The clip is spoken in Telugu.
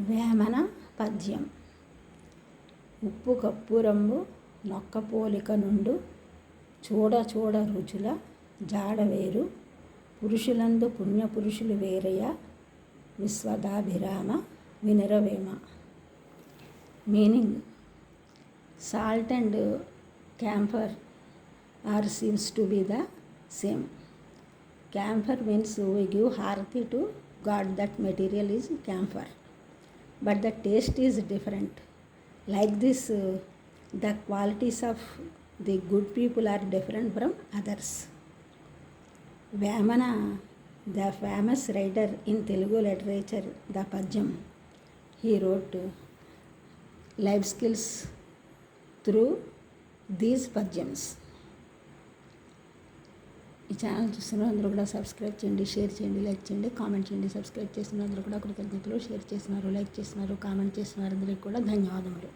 వేమన పద్యం. ఉప్పు కప్పురంబు నొక్కపోలిక నుండు చూడ చూడ రుచుల జాడవేరు పురుషులందు పుణ్యపురుషులు వేరయ విశ్వదాభిరామ వినురవేమ. Meaning: salt and camphor are seems to be the same. Camphor means we give harati to God, that material is camphor, but the taste is different. Like this, the qualities of the good people are different from others. Vemana, the famous writer in Telugu literature, the Padyam, he wrote life skills through these Padyams. ఈ ఛానల్ చూస్తున్న అందరూ కూడా సబ్స్క్రైబ్ చేయండి, షేర్ చేయండి, లైక్ చేయండి, కామెంట్ చేయండి. సబ్స్క్రైబ్ చేసిన అందరూ కూడా కృతజ్ఞతలు. షేర్ చేస్తున్నారు, లైక్ చేస్తున్నారు, కామెంట్ చేస్తున్నారు, అందరికీ కూడా ధన్యవాదములు.